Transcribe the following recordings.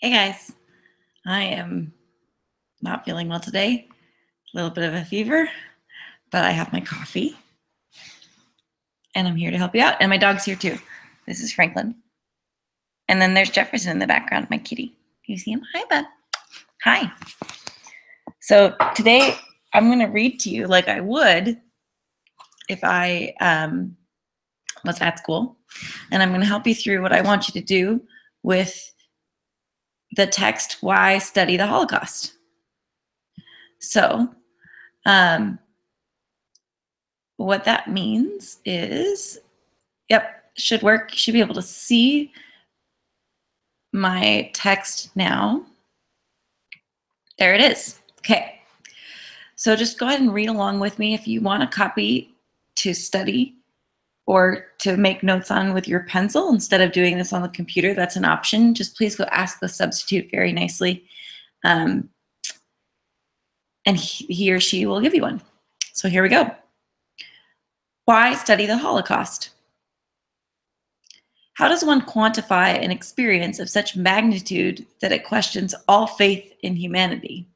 Hey guys, I am not feeling well today. A little bit of a fever, but I have my coffee and I'm here to help you out. And my dog's here too. This is Franklin. And then there's Jefferson in the background, my kitty. You see him? Hi, bud. Hi. So today I'm going to read to you like I would if I was at school. And I'm going to help you through what I want you to do with the text, Why Study the Holocaust? So, what that means is, should work. You should be able to see my text now. There it is. Okay. So just go ahead and read along with me. If you want a copy to study or to make notes on with your pencil instead of doing this on the computer, that's an option. Just please go ask the substitute very nicely. And he or she will give you one. So here we go. Why study the Holocaust? How does one quantify an experience of such magnitude that it questions all faith in humanity?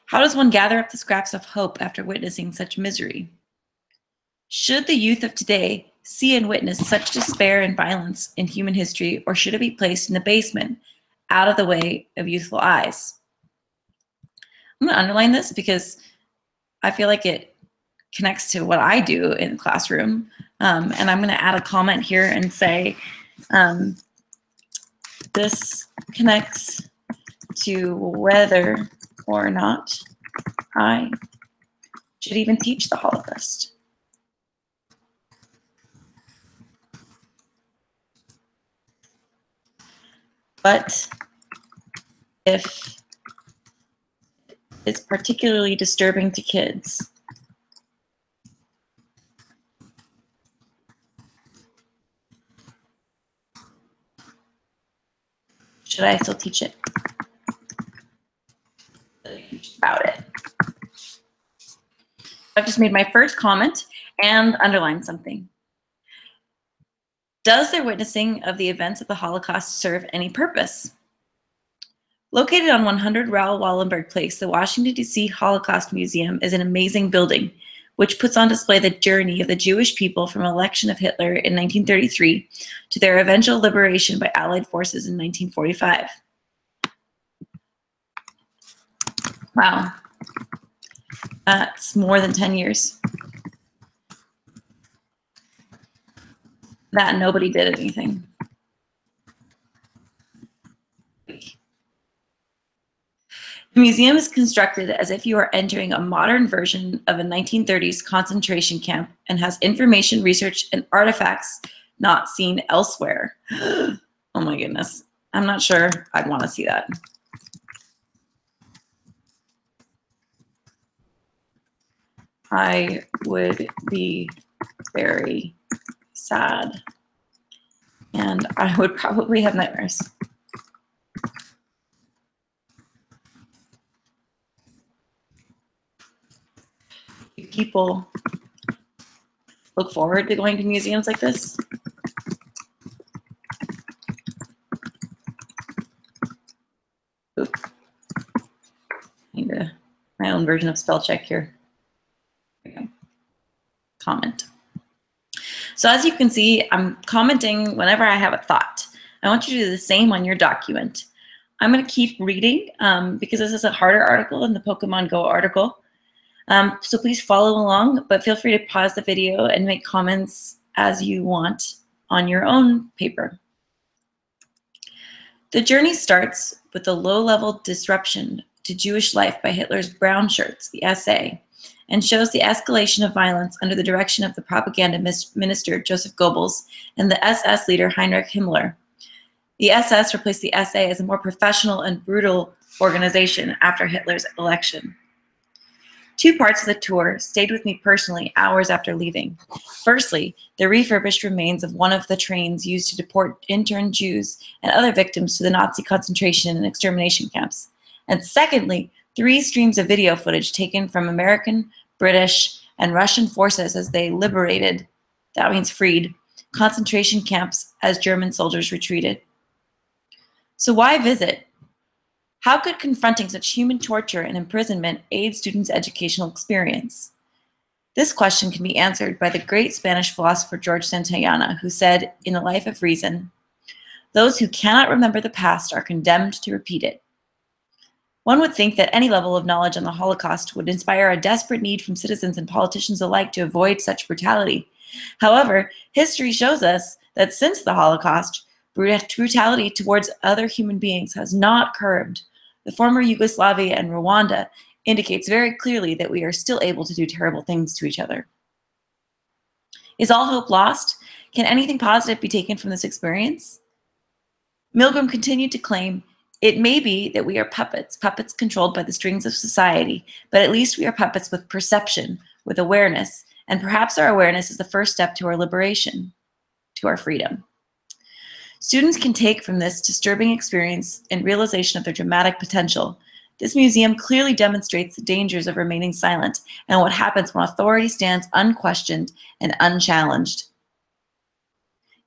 How does one gather up the scraps of hope after witnessing such misery? Should the youth of today see and witness such despair and violence in human history, or should it be placed in the basement, out of the way of youthful eyes? I'm going to underline this because I feel like it connects to what I do in the classroom. And I'm going to add a comment here and say, this connects to whether or not I should even teach the Holocaust. But if it's particularly disturbing to kids, should I still teach it? About it. I've just made my first comment and underlined something. Does their witnessing of the events of the Holocaust serve any purpose? Located on 100 Raoul Wallenberg Place, the Washington, D.C. Holocaust Museum is an amazing building which puts on display the journey of the Jewish people from election of Hitler in 1933 to their eventual liberation by Allied forces in 1945. Wow, that's more than 10 years. That nobody did anything. The museum is constructed as if you are entering a modern version of a 1930s concentration camp and has information, research, and artifacts not seen elsewhere. Oh my goodness. I'm not sure I'd want to see that. I would be very sad, and I would probably have nightmares. People look forward to going to museums like this. Oops. I need my own version of spell check here. There we go. Comment. So as you can see, I'm commenting whenever I have a thought. I want you to do the same on your document. I'm going to keep reading because this is a harder article than the Pokemon Go article. So please follow along, but feel free to pause the video and make comments as you want on your own paper. The journey starts with the low-level disruption to Jewish life by Hitler's brown shirts, the SA, and shows the escalation of violence under the direction of the propaganda minister Joseph Goebbels and the SS leader Heinrich Himmler. The SS replaced the SA as a more professional and brutal organization after Hitler's election. Two parts of the tour stayed with me personally hours after leaving. Firstly, the refurbished remains of one of the trains used to deport interned Jews and other victims to the Nazi concentration and extermination camps. And secondly, 3 streams of video footage taken from American, British, and Russian forces as they liberated, that means freed, concentration camps as German soldiers retreated. So why visit? How could confronting such human torture and imprisonment aid students' educational experience? This question can be answered by the great Spanish philosopher George Santayana, who said in The Life of Reason, "Those who cannot remember the past are condemned to repeat it." One would think that any level of knowledge on the Holocaust would inspire a desperate need from citizens and politicians alike to avoid such brutality. However, history shows us that since the Holocaust, brutality towards other human beings has not curbed. The former Yugoslavia and Rwanda indicates very clearly that we are still able to do terrible things to each other. Is all hope lost? Can anything positive be taken from this experience? Milgram continued to claim, "It may be that we are puppets, puppets controlled by the strings of society, but at least we are puppets with perception, with awareness, and perhaps our awareness is the first step to our liberation, to our freedom." Students can take from this disturbing experience and realization of their dramatic potential. This museum clearly demonstrates the dangers of remaining silent and what happens when authority stands unquestioned and unchallenged.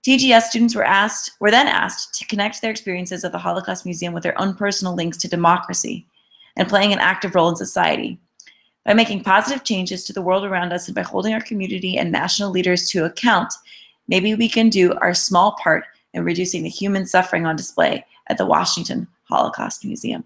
TGS students were then asked to connect their experiences of the Holocaust Museum with their own personal links to democracy and playing an active role in society. By making positive changes to the world around us and by holding our community and national leaders to account, maybe we can do our small part in reducing the human suffering on display at the Washington Holocaust Museum.